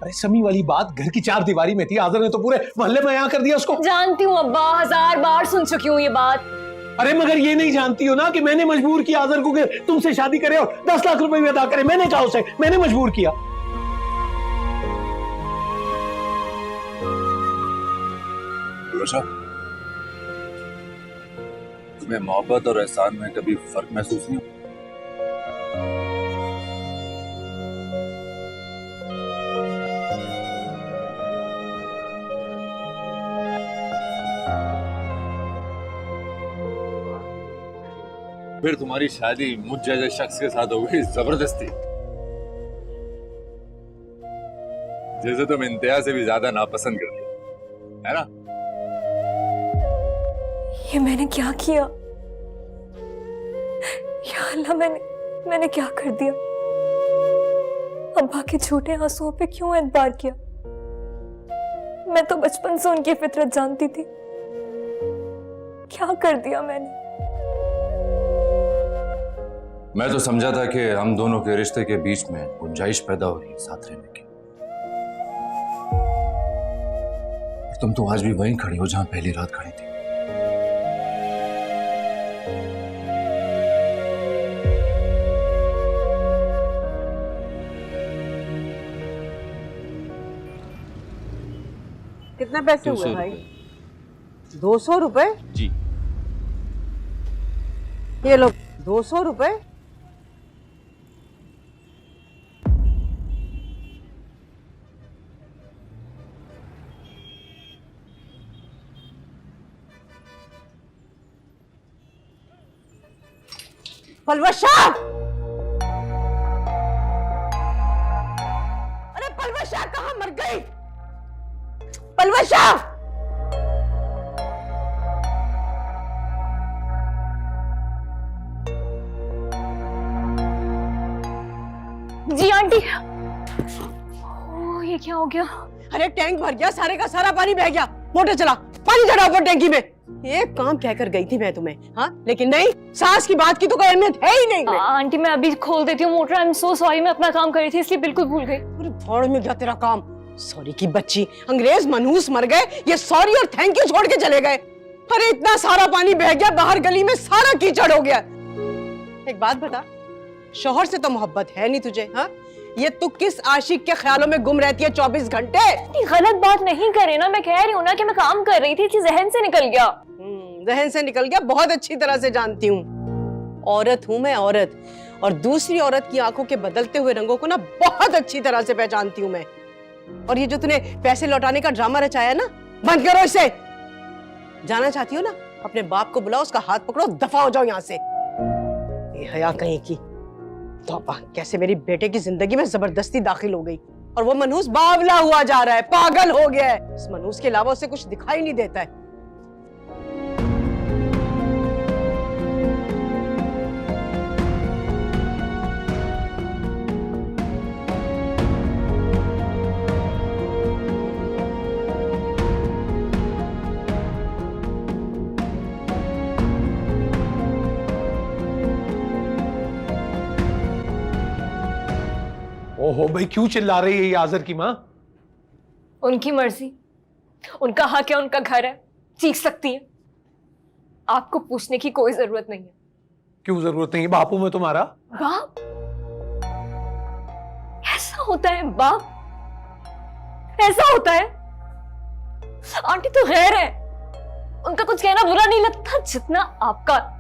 अरे समी वाली बात घर की चार दीवारी में थी, आदर ने तो पूरे मोहल्ले में यहाँ कर दिया उसको। जानती हूँ अब्बा, 1000 बार सुन चुकी हूँ ये बात। अरे मगर ये नहीं जानती हो ना कि मैंने मजबूर किया आदर को कि तुमसे शादी करे और 10 लाख रुपए भी अदा करे। मैंने कहा उसे, मैंने मजबूर किया। तुम्हें मोहब्बत और एहसान में कभी फर्क महसूस नहीं हुआ? फिर तुम्हारी शादी मुझ जैसे शख्स के साथ हो गई जबरदस्ती, जैसे तुम इंतहा से भी ज्यादा नापसंद करती है ना? ये मैंने क्या किया या अल्लाह, मैंने क्या कर दिया? अब्बा के झूठे आंसुओं पे क्यों एतबार किया? मैं तो बचपन से उनकी फितरत जानती थी। क्या कर दिया मैंने? मैं तो समझा था कि हम दोनों के रिश्ते के बीच में गुंजाइश पैदा हो रही है साथ रहने की। तुम तो आज भी वहीं खड़ी हो जहां पहली रात खड़ी थी। कितने पैसे हुए भाई? 200 रुपए? जी। ये लो 200 रुपए। पलवश शाह! अरे पलवश शाह कहाँ मर गई? पलवश शाह! जी आंटी। ओह, ये क्या हो गया? अरे टैंक भर गया, सारे का सारा पानी बह गया। मोटर चला, पानी चढ़ा ऊपर टैंकी में। ये काम कहकर गई थी मैं तुम्हें, हाँ? लेकिन नहीं, सास की बात की तो कोई अहमियत है ही नहीं। आंटी मैं अभी खोल देती हूँ motor. I am so sorry, मैं अपना काम कर रही थी इसलिए बिल्कुल भूल गई। पूरे भाड़ में गया तेरा काम। सॉरी की बच्ची, अंग्रेज मनहूस मर गए, ये सॉरी और थैंक यू छोड़ के चले गए। अरे इतना सारा पानी बह गया, बाहर गली में सारा कीचड़ हो गया। एक बात बता, शौहर से तो मोहब्बत है नहीं तुझे, हाँ? ये तू किस आशिक के ख्यालों में गुम रहती है 24 घंटे? गलत बात नहीं करे ना, मैं कह रही हूँ ना कि मैं काम कर रही थी, जहन से निकल गया। जहन से निकल गया, बहुत अच्छी तरह से जानती हूँ। औरत हूँ मैं, औरत, और दूसरी औरत की आंखों के बदलते हुए रंगों को ना बहुत अच्छी तरह से पहचानती हूँ मैं। और ये जो तूने पैसे लौटाने का ड्रामा रचाया ना, बंद करो इसे। जाना चाहती हो ना, अपने बाप को बुलाओ, उसका हाथ पकड़ो, दफा हो जाओ यहाँ से। ये हया कहीं की तौबा, कैसे मेरी बेटे की जिंदगी में जबरदस्ती दाखिल हो गई और वो मनहूस बावला हुआ जा रहा है, पागल हो गया है। इस मनहूस के अलावा उसे कुछ दिखाई नहीं देता है। ओहो भाई, क्यों चिल्ला रही है ये आजर की माँ? उनकी मर्जी, उनका हक है, उनका घर है, चीख सकती है। आपको पूछने की कोई जरूरत नहीं है। क्यों जरूरत नहीं है? बापू में तुम्हारा। बाप? ऐसा होता है बाप? ऐसा होता है? आंटी तो गैर है, उनका कुछ कहना बुरा नहीं लगता जितना आपका।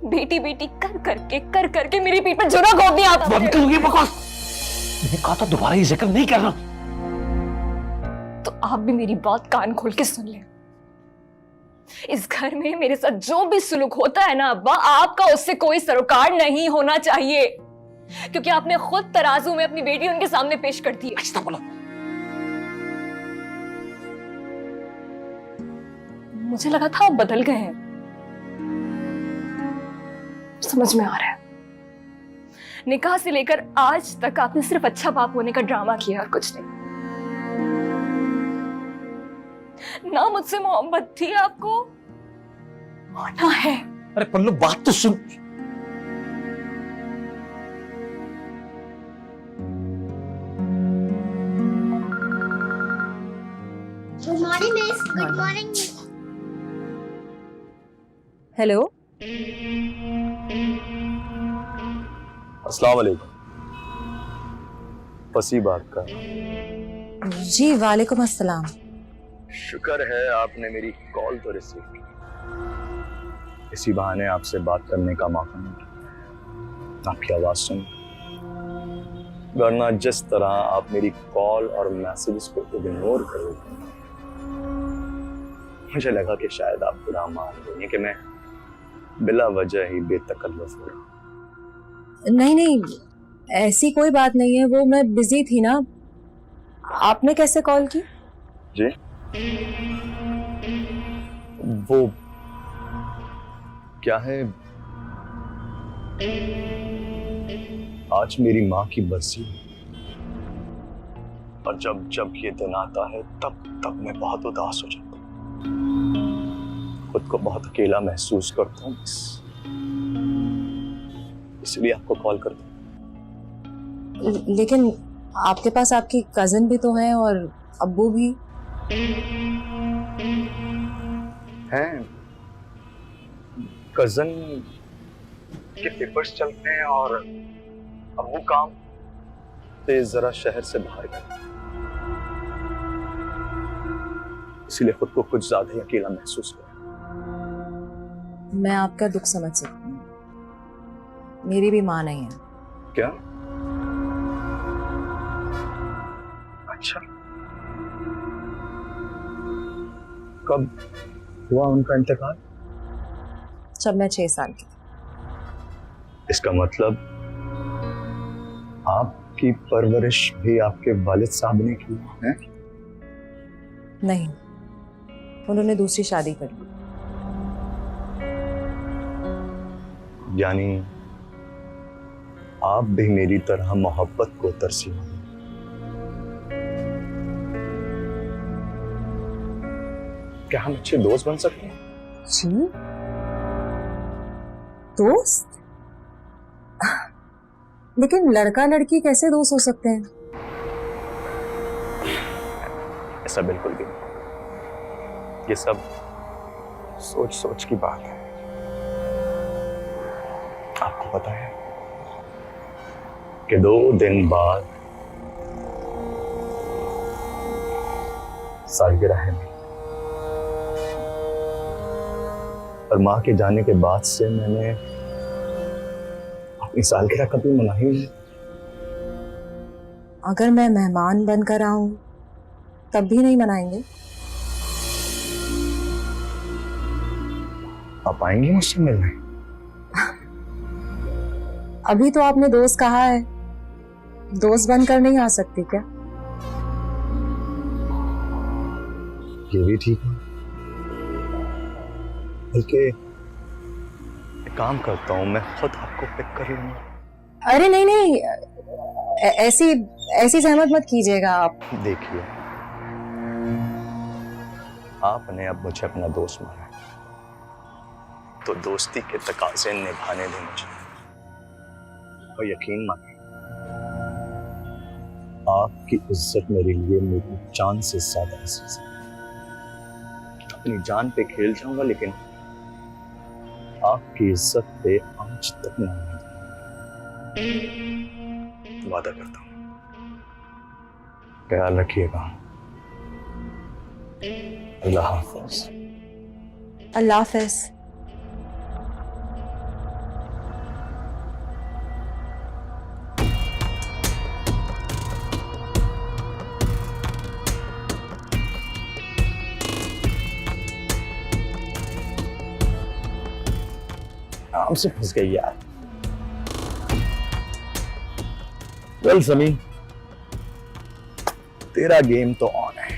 बेटी बेटी कर करके मेरी पीठ पर जुरा घोंप दिया। बंद करो ये बकवास। मैंने कहा था दोबारा ये जिक्र नहीं करना। तो आप भी मेरी बात कान खोल के सुन लें। इस घर में मेरे साथ जो भी सुलूक होता है ना अब्बा, आपका उससे कोई सरोकार नहीं होना चाहिए, क्योंकि आपने खुद तराजू में अपनी बेटी उनके सामने पेश कर दी। अच्छा बोलो। मुझे लगा था आप बदल गए हैं। समझ में आ रहा है, निकाह से लेकर आज तक आपने सिर्फ अच्छा बाप होने का ड्रामा किया और कुछ नहीं। ना मुझसे मोहब्बत थी आपको, और ना है। अरे पल्लू बात तो सुन। हेलो। अस्सलाम वालेकुम। फसी बात का जी वालेकुम अस्सलाम। शुक्र है आपने मेरी कॉल तो रिसीव की। इसी बहाने आपसे बात करने का मौका मिला, आपकी आवाज सुन। वरना जिस तरह आप मेरी कॉल और मैसेजेस को इग्नोर कर रहे थे, मुझे लगा कि शायद आप बुरा मान लेंगे कि मैं बिला वजह ही बेतकल्लुफ हो रहा हूं। नहीं नहीं, ऐसी कोई बात नहीं है, वो मैं बिजी थी ना। आपने कैसे कॉल की? जी, वो क्या है, आज मेरी माँ की बरसी है और जब जब ये दिन आता है तब तब मैं बहुत उदास हो जाता हूँ, खुद को बहुत अकेला महसूस करता हूँ, इसलिए आपको कॉल करता हूँ। लेकिन आपके पास आपकी कजिन भी तो है और अब्बू भी। हैं, कजन के पेपर्स चलते हैं और अब्बू काम से जरा शहर से बाहर गए, इसलिए खुद को कुछ ज्यादा ही अकेला महसूस कर। मैं आपका दुख समझ सकती हूँ, मेरी भी माँ नहीं है। क्या? अच्छा, कब हुआ उनका इंतकाल? जब मैं 6 साल की थी। इसका मतलब आपकी परवरिश भी आपके वालिद साहब ने की है? नहीं, उन्होंने दूसरी शादी कर ली। यानी आप भी मेरी तरह मोहब्बत को तरसी हो। क्या हम अच्छे दोस्त बन सकते हैं? जी, दोस्त? लेकिन लड़का लड़की कैसे दोस्त हो सकते हैं? ऐसा बिल्कुल भी नहीं, ये सब सोच सोच की बात है। आपको पता है कि 2 दिन बाद सालगिरह है मेरी, और माँ के जाने के बाद से मैंने अपनी सालगिरह कभी मनाई नहीं। अगर मैं मेहमान बनकर आऊं तब भी नहीं मनाएंगे? आप आएंगे मुझसे मिलने? अभी तो आपने दोस्त कहा है, दोस्त बनकर नहीं आ सकती क्या? ये भी ठीक है, बल्कि एक काम करता हूं, मैं खुद आपको पिक कर लूंगा। अरे नहीं नहीं, ऐसी ऐसी जहमत मत कीजिएगा आप। देखिए, आपने अब मुझे अपना दोस्त माना है, तो दोस्ती के तकाज़े निभाने दें मुझे, और यकीन मानिए आपकी इज्जत मेरे लिए मेरी जान से ज्यादा अजीज है। अपनी जान पे खेल जाऊंगा, लेकिन आपकी इज्जत पे आंच तक न आने दूंगा। वादा करता हूं। ख्याल रखिएगा। अल्लाह हाफ़िज़। अल्लाह हाफ़िज़। आराम से फंस गई यार। वेल समी, तेरा गेम तो ऑन है।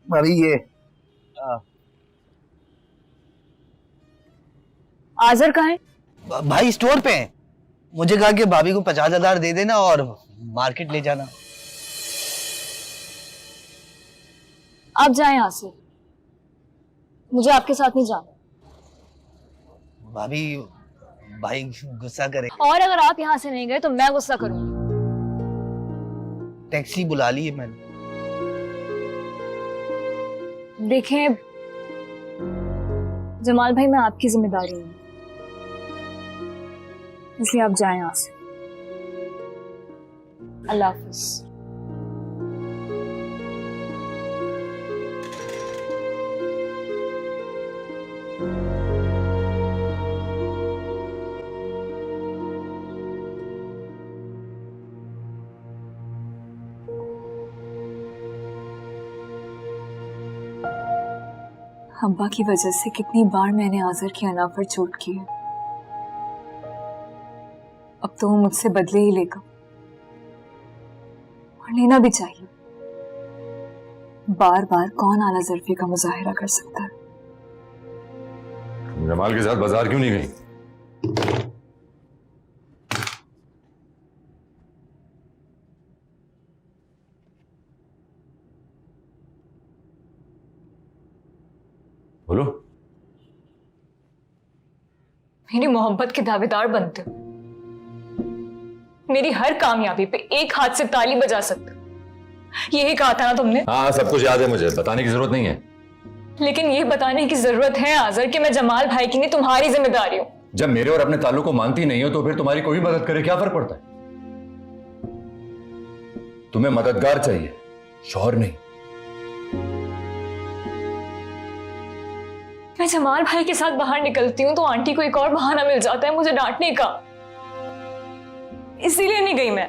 अभी ये आजर कहाँ है? भाई स्टोर पे हैं। मुझे कहा कि भाभी को 50,000 दे देना और मार्केट ले जाना। आप जाएं यहाँ से, मुझे आपके साथ नहीं जाना। भाभी भाई गुस्सा करे। और अगर आप यहाँ से नहीं गए तो मैं गुस्सा करूंगी। टैक्सी बुला ली है मैंने। देखें जमाल भाई, मैं आपकी जिम्मेदारी हूँ, इसलिए आप जाएं यहाँ से। अल्लाह हाफिज। अब्बा की वजह से कितनी बार मैंने आजर की अना पर चोट की है। अब तो वो मुझसे बदले ही लेगा, और लेना भी चाहिए। बार बार कौन आला ज़र्फ़ी का मुजाहिरा कर सकता है। जमाल के साथ बाजार क्यों नहीं गई? बोलो। मेरी मोहब्बत के दावेदार बनते हो, मेरी हर कामयाबी पे एक हाथ से ताली बजा सकते हो। यही कहा था ना तुमने? हाँ, सब कुछ याद है मुझे, बताने की जरूरत नहीं है। लेकिन ये बताने की जरूरत है आजर कि मैं जमाल भाई की नहीं तुम्हारी जिम्मेदारी हूं। जब मेरे और अपने ताल्लुक को मानती नहीं हो तो फिर तुम्हारी कोई मदद करे क्या फर्क पड़ता है? तुम्हें मददगार चाहिए, शौहर नहीं। मैं जमाल भाई के साथ बाहर निकलती हूँ तो आंटी को एक और बहाना मिल जाता है मुझे डांटने का, इसीलिए नहीं गई मैं।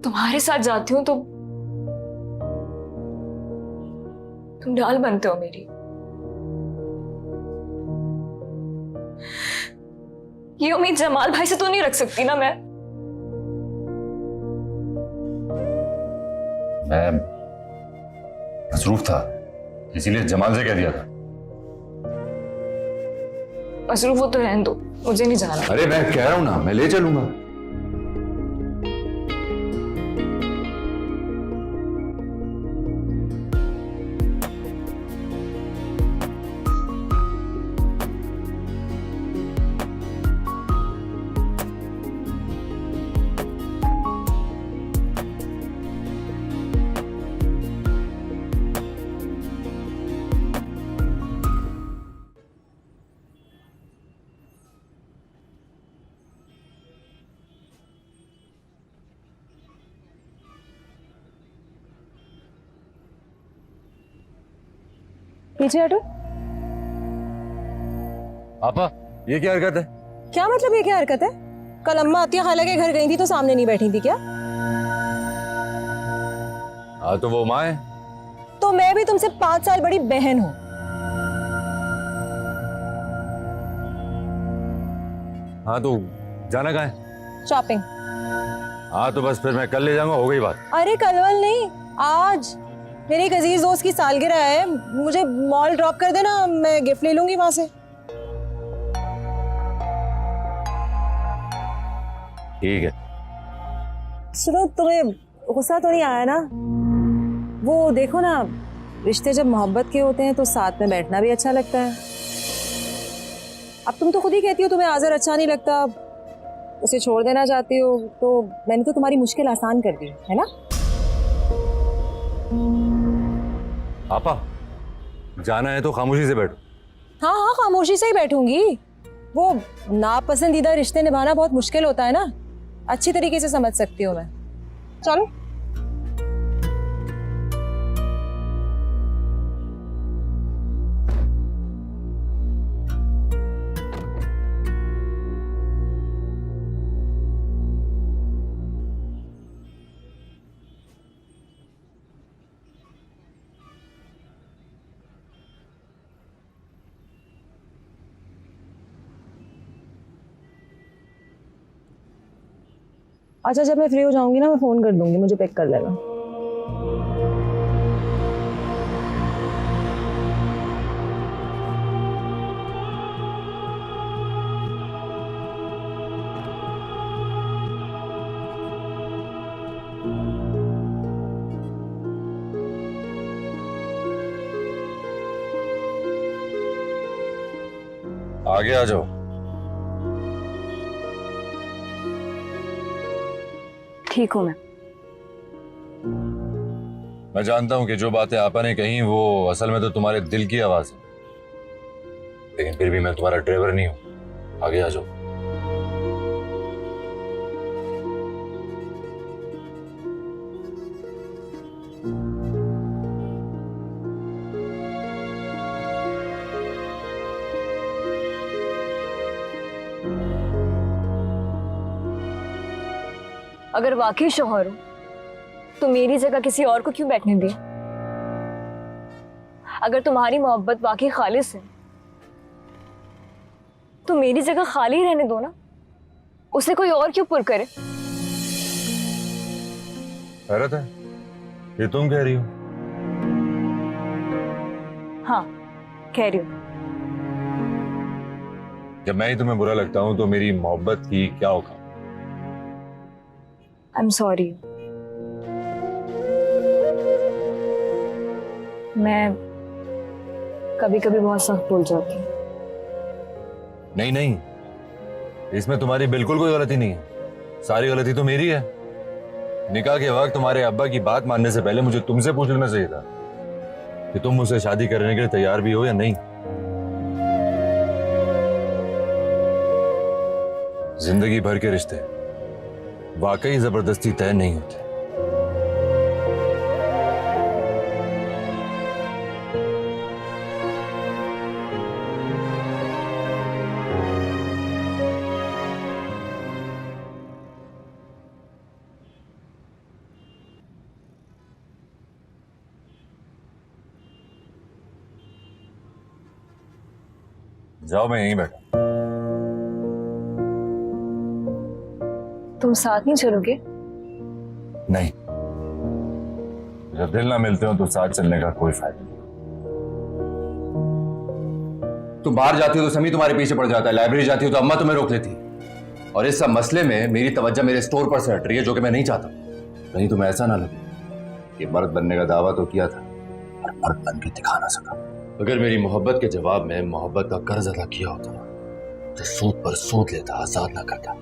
तुम्हारे साथ जाती हूँ तो तुम ढाल बनते हो मेरी। ये उम्मीद जमाल भाई से तो नहीं रख सकती ना मैं मसरूफ था, इसीलिए जमाल से कह दिया था। मसरूफ हो तो रहने दो, मुझे नहीं जाना। अरे मैं कह रहा हूं ना, मैं ले चलूंगा। पीछे हटो। पापा, ये क्या हरकत है? क्या मतलब ये क्या हरकत है? कल अम्मा अतिया खाला के घर गई थी तो सामने नहीं बैठी थी क्या? हाँ तो वो माँ है। तो मैं भी तुमसे 5 साल बड़ी बहन हूँ। हाँ तो जाना कहाँ है? शॉपिंग। हाँ तो बस फिर मैं कल ले जाऊंगा, हो गई बात। अरे कल वल नहीं, आज मेरे एक अजीज दोस्त की सालगिरह है, मुझे मॉल ड्रॉप कर देना, मैं गिफ्ट ले लूंगी वहां से। ठीक है। सुनो, तुम्हें गुस्सा तो नहीं आया ना? वो देखो ना, रिश्ते जब मोहब्बत के होते हैं तो साथ में बैठना भी अच्छा लगता है। अब तुम तो खुद ही कहती हो तुम्हें आजर अच्छा नहीं लगता, उसे छोड़ देना चाहती हो, तो मैंने तो तुम्हारी मुश्किल आसान कर दी है ना? पापा, जाना है तो खामोशी से बैठो। हाँ हाँ, खामोशी से ही बैठूंगी। वो नापसंदीदा रिश्ते निभाना बहुत मुश्किल होता है ना, अच्छी तरीके से समझ सकती हूँ मैं। चलो। अच्छा, जब मैं फ्री हो जाऊंगी ना मैं फोन कर दूंगी, मुझे पिक कर लेना। आगे आ जाओ। ठीक हूं मैं जानता हूं कि जो बातें आपा ने कही वो असल में तो तुम्हारे दिल की आवाज है, लेकिन फिर भी मैं तुम्हारा ड्राइवर नहीं हूं। आगे आ जाओ। अगर वाकई शौहर हो तो मेरी जगह किसी और को क्यों बैठने दिया? अगर तुम्हारी मोहब्बत वाकई खालिस है तो मेरी जगह खाली ही रहने दो ना, उसे कोई और क्यों पुर करे? हैरत है, ये तुम कह रही हो? हाँ कह रही हूं। जब मैं ही तुम्हें बुरा लगता हूं तो मेरी मोहब्बत की क्या औकात? I am sorry. मैं कभी कभी बहुत सख्त बोल जाती हूँ। नहीं नहीं, इसमें तुम्हारी बिल्कुल कोई गलती नहीं है, सारी गलती तो मेरी है। निकाह के वक्त तुम्हारे अब्बा की बात मानने से पहले मुझे तुमसे पूछ लेना चाहिए था कि तुम मुझसे शादी करने के लिए तैयार भी हो या नहीं। जिंदगी भर के रिश्ते वाकई जबरदस्ती तय नहीं होते। जाओ, मैं यहीं बैठा। तुम साथ नहीं चलोगे? नहीं, जब दिल ना मिलते हो तो साथ चलने का कोई फायदा नहीं। तुम बाहर जाती हो तो समी तुम्हारे पीछे पड़ जाता है, लाइब्रेरी जाती हो तो अम्मा तुम्हें रोक लेती है, और इस सब मसले में मेरी तवज्जो मेरे स्टोर पर से हट रही है, जो कि मैं नहीं चाहता। कहीं तुम्हें ऐसा ना लगे कि मर्द बनने का दावा तो किया था पर मर्द बन के दिखा ना सका। अगर मेरी मोहब्बत के जवाब में मोहब्बत का कर्ज अदा किया होता तो सूद पर सूद लेता, आजाद ना करता।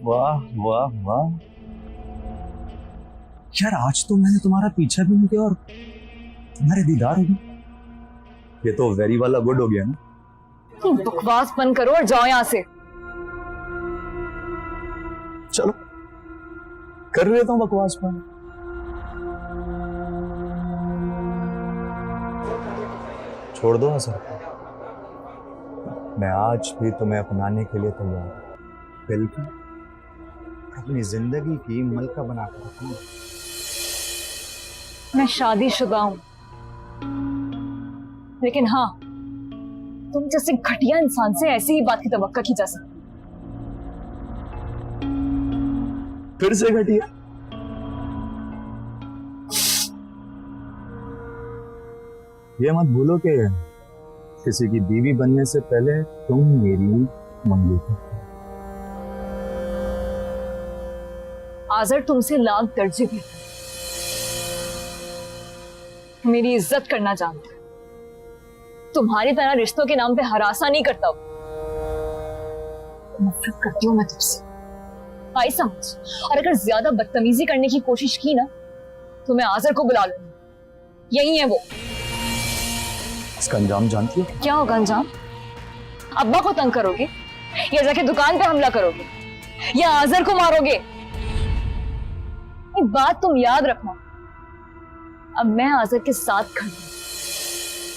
वाह वाह वाह यार, आज तो मैंने तुम्हारा पीछा भी नहीं किया और तुम्हारे दीदार हो गए। ये तो वेरी वाला गुड हो गया ना। तुम बकवास बंद करो और जाओ यहां से। चलो कर लेता हूँ बकवास बंद। छोड़ दो ना सर, मैं आज भी तुम्हें अपनाने के लिए तैयार हूं। बिल्कुल, अपनी जिंदगी की मलका बनाकर रखूंगा। मैं शादीशुदा हूं, लेकिन हाँ, तुम जैसे घटिया इंसान से ऐसी ही बात की तवक्का की जा सकती। फिर से घटिया? ये मत भूलो कि किसी की बीवी बनने से पहले तुम मेरी मंगली थी। आजर तुमसे लाख दर्जे भी मेरी इज्जत करना जानता है। तुम्हारी तरह रिश्तों के नाम पे हरासा नहीं करता हूं। नफरत करती हूं मैं तुमसे, आई समझ। और अगर ज्यादा बदतमीजी करने की कोशिश की ना तो मैं आजर को बुला लूंगी। यही है वो। इसका अंजाम जानती हो? क्या होगा अंजाम? अब्बा को तंग करोगे, या जाके दुकान पे हमला करोगे, या आजर को मारोगे? एक बात तुम याद रखना, अब मैं आजर के साथ खड़ी हूं।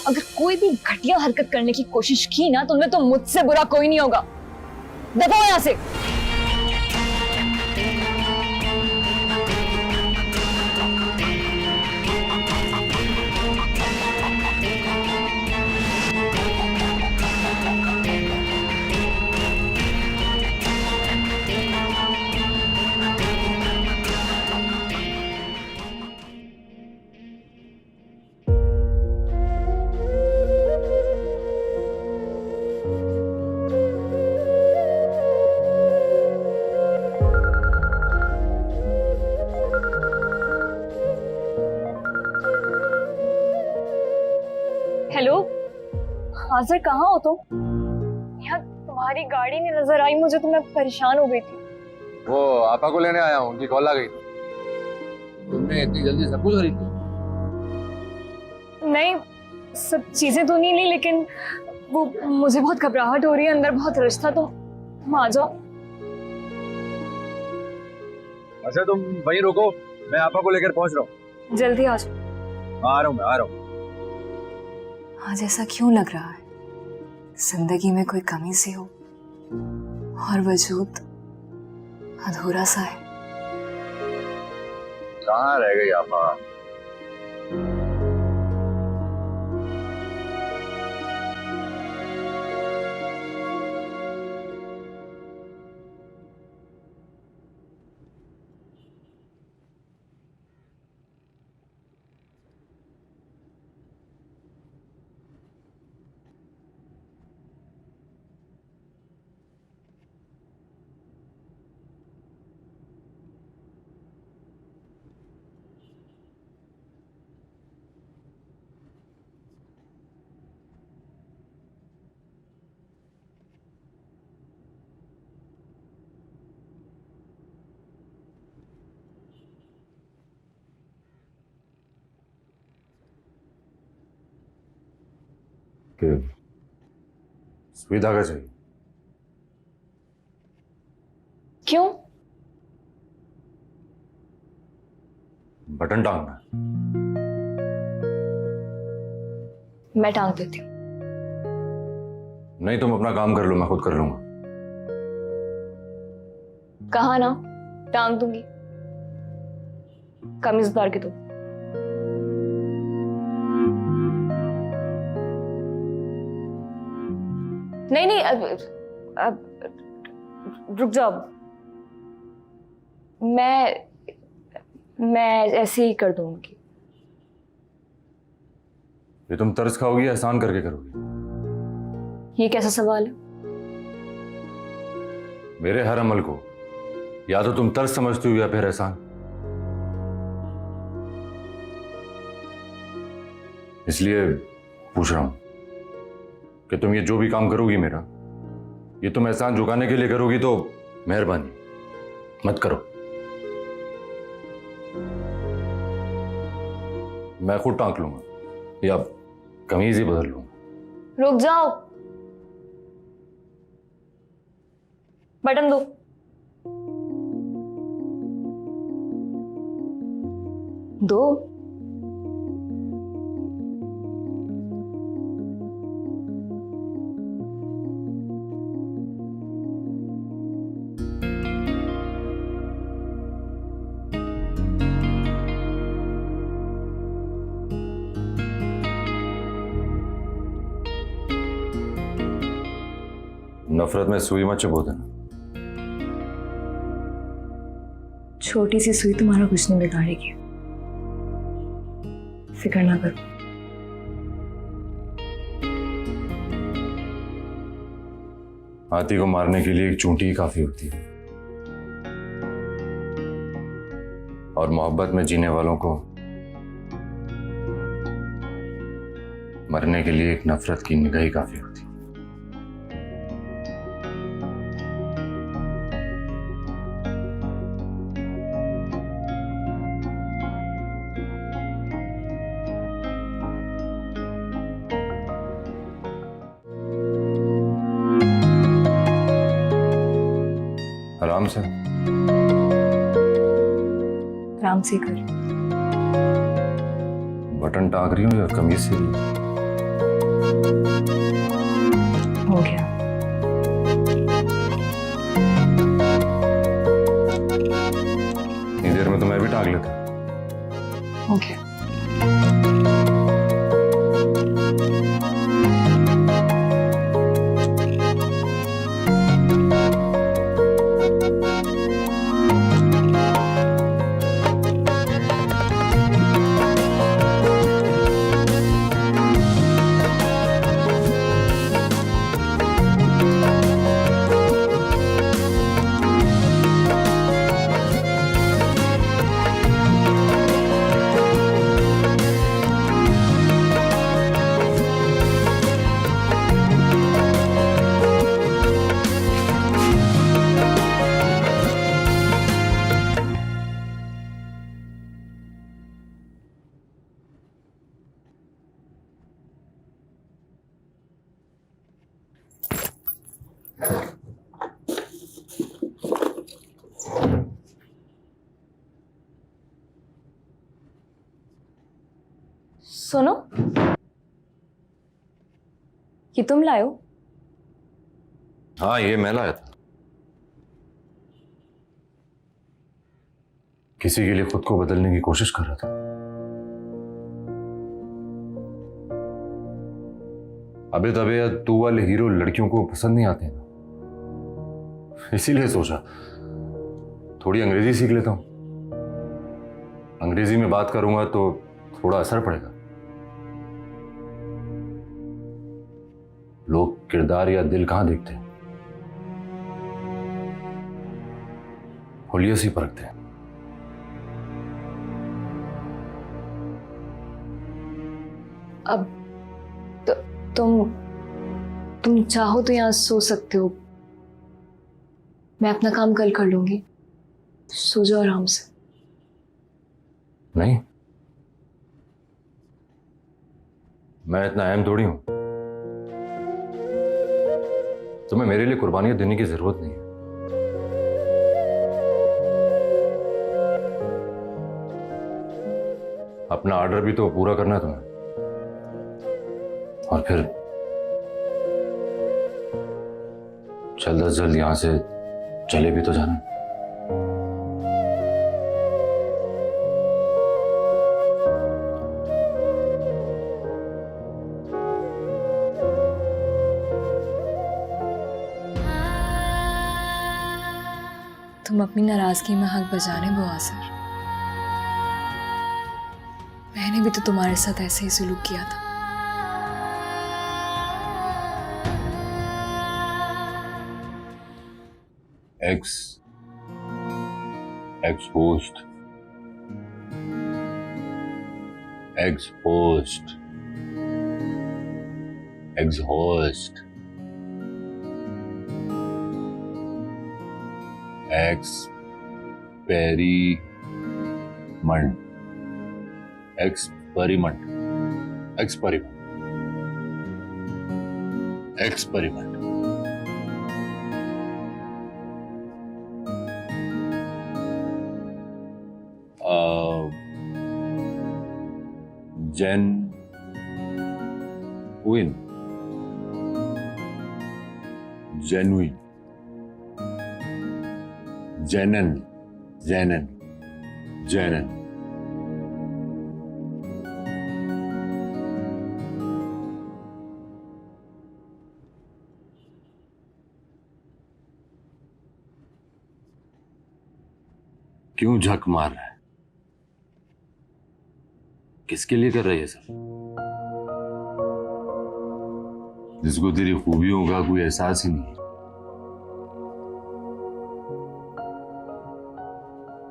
अगर कोई भी घटिया हरकत करने की कोशिश की ना तो उनमें तो मुझसे बुरा कोई नहीं होगा। दफा हो यहाँ से। हेलो, हाँ सर, कहाँ हो तुम? यहाँ तुम्हारी गाड़ी नहीं नजर आई मुझे, तो मैं परेशान हो गई थी। वो आपा को लेने आया हूँ, उनकी कॉल आ गई। तुमने इतनी जल्दी सब कुछ खरीद लिया? नहीं, सब चीजें तो नहीं ली, लेकिन वो मुझे बहुत घबराहट हो रही है, अंदर बहुत रश था, तो तुम आ जाओ। अच्छा तुम वहीं रुको, मैं आपा को लेकर पहुंच रहा हूँ। जल्दी आ जाओ। आ रहा हूँ, मैं आ रहा हूँ। आज ऐसा क्यों लग रहा है? जिंदगी में कोई कमी सी हो और वजूद अधूरा सा है। कहाँ रह गई आपा? सुई धागा चाहिए? क्यों? बटन टांगना। मैं टांग देती हूँ। नहीं, तुम अपना काम कर लो, मैं खुद कर लूंगा। कहा ना, टांग दूंगी। कमीज उतार के दो। नहीं नहीं, अब रुक जाओ। मैं ऐसे ही कर दूंगी। ये तुम तरस खाओगी या एहसान करके करोगी? ये कैसा सवाल है? मेरे हर अमल को या तो तुम तरस समझती हो या फिर एहसान। इसलिए पूछ रहा हूं कि तुम ये जो भी काम करोगी मेरा, ये तुम एहसान झुकाने के लिए करोगी तो मेहरबानी मत करो। मैं खुद टांक लूंगा या कमीज ही बदल लूंगा। रुक जाओ, बटन दो। दो। नफरत में सुई मत चुभो देना। छोटी सी सुई तुम्हारा कुछ नहीं बिगाड़ेगी, फिक्र ना करो। हाथी को मारने के लिए एक चूंटी ही काफी होती है, और मोहब्बत में जीने वालों को मरने के लिए एक नफरत की निगाह ही काफी होती है। आराम से, आराम से कर। बटन टांग रही हूँ या कमीज से? हो गया। हो गया। सुनो, ये तुम लाए हो? हाँ, ये मैं लाया था। किसी के लिए खुद को बदलने की कोशिश कर रहा था। अबे तबे तू वाले हीरो लड़कियों को पसंद नहीं आते ना, इसीलिए सोचा थोड़ी अंग्रेजी सीख लेता हूं। अंग्रेजी में बात करूंगा तो थोड़ा असर पड़ेगा। लोग किरदार या दिल कहां देखते हैं, हुलिये से परखते हैं। अब तो, तुम चाहो तो यहां सो सकते हो, मैं अपना काम कल कर लूंगी। सो जाओ आराम से। नहीं, मैं इतना अहम थोड़ी हूं, तुम्हें मेरे लिए कुर्बानियां देने की जरूरत नहीं है। अपना ऑर्डर भी तो पूरा करना है तुम्हें, और फिर जल्द से जल्द यहां से चले भी तो जाना। तुम अपनी नाराजगी में हक बजाने बुआ सर, मैंने भी तो तुम्हारे साथ ऐसे ही सुलूक किया था। Exposed exposed, exhaust, experiment, experiment, experiment, experiment. Genuine, genuine, genuine, genuine, genuine. क्यों झक मार रहा है? किसके लिए कर रही है सब? जिसको तेरी खूबियों का कोई एहसास ही नहीं।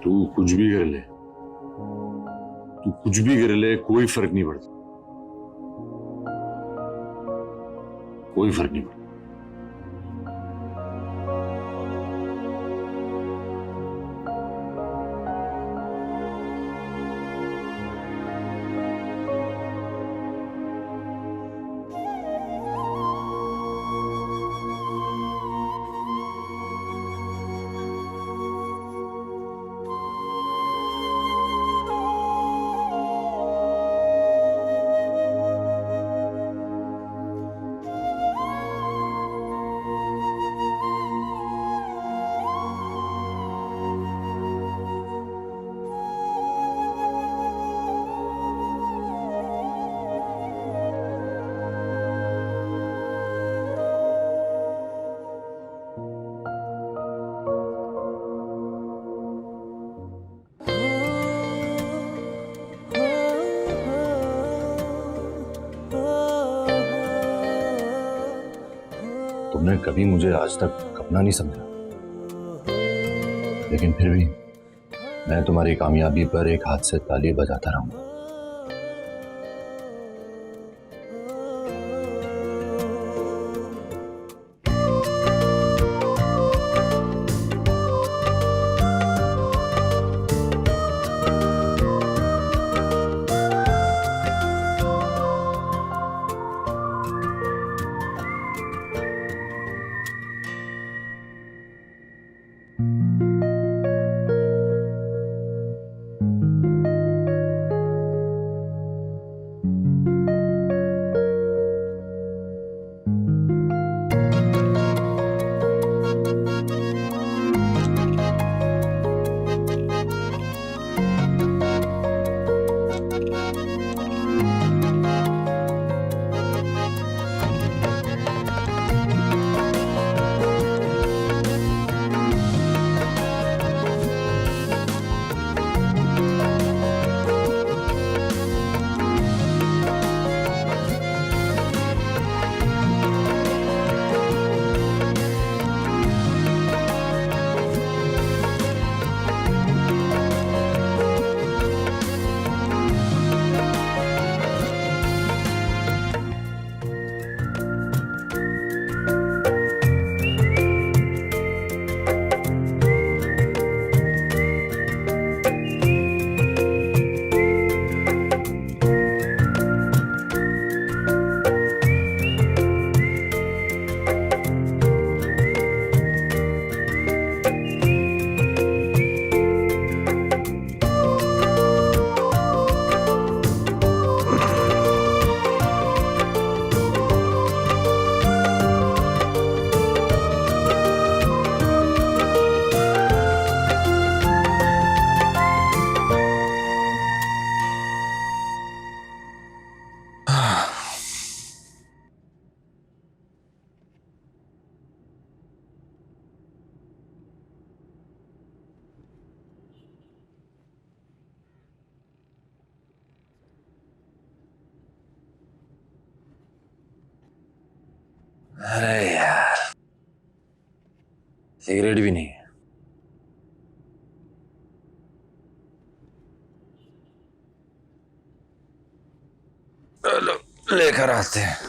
तू कुछ भी कर ले, तू कुछ भी कर ले, कोई फर्क नहीं पड़ता, कोई फर्क नहीं पड़ता। तुमने कभी मुझे आज तक अपना नहीं समझा, लेकिन फिर भी मैं तुम्हारी कामयाबी पर एक हाथ से ताली बजाता रहूंगा। अरे यार, सिगरेट भी नहीं है। चलो लेकर आते हैं।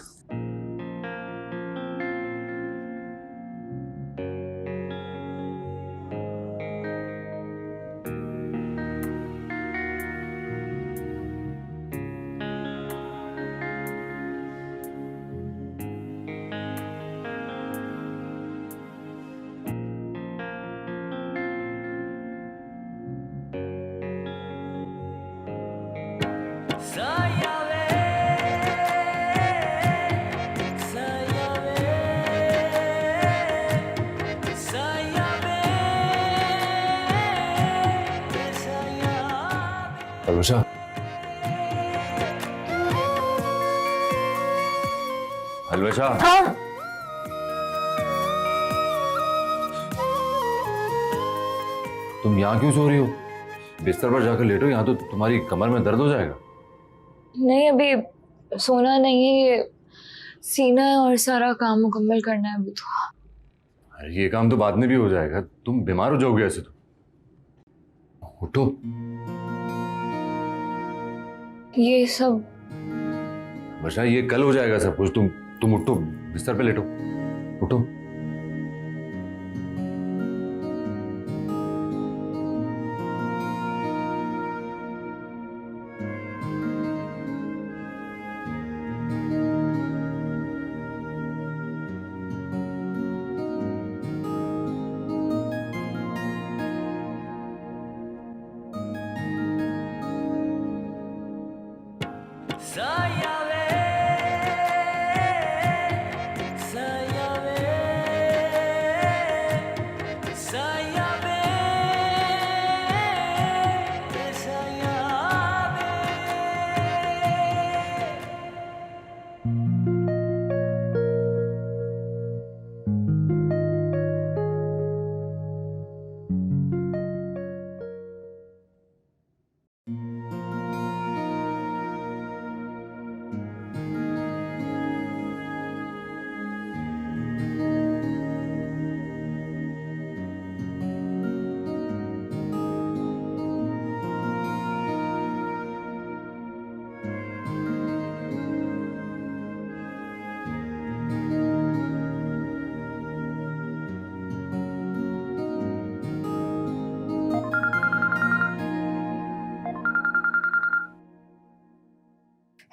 हलवशा, हलवशा, तुम यहाँ क्यों सो रही हो? बिस्तर पर जाकर लेटो, यहाँ तो तुम्हारी कमर में दर्द हो जाएगा। नहीं, अभी सोना नहीं है, ये सीना और सारा काम मुकम्मल करना है अभी तो। अरे ये काम तो बाद में भी हो जाएगा, तुम बीमार हो जाओगे ऐसे तो। उठो। ये सब वर्षा, ये कल हो जाएगा सब कुछ। तुम उठो, बिस्तर पे लेटो, उठो।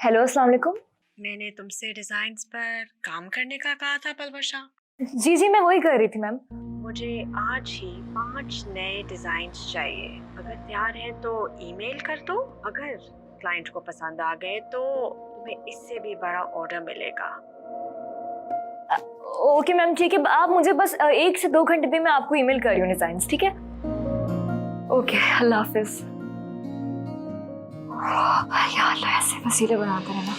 हेलो, अस्सलाम वालेकुम। मैंने तुमसे डिजाइन्स पर काम करने का कहा था पलवशा। जी जी, मैं वही कर रही थी मैम। मुझे आज ही 5 नए डिजाइन्स चाहिए। अगर तैयार है तो ईमेल कर दो। अगर क्लाइंट को पसंद आ गए तो तुम्हें इससे भी बड़ा ऑर्डर मिलेगा। ओके मैम, ठीक है। आप मुझे बस 1 से 2 घंटे में मैं आपको ईमेल कर रही हूँ डिजाइन्स, ठीक है? ओके, अल्लाह हाफिज। या अल्लाह, ऐसे वसीले बनाते रहना।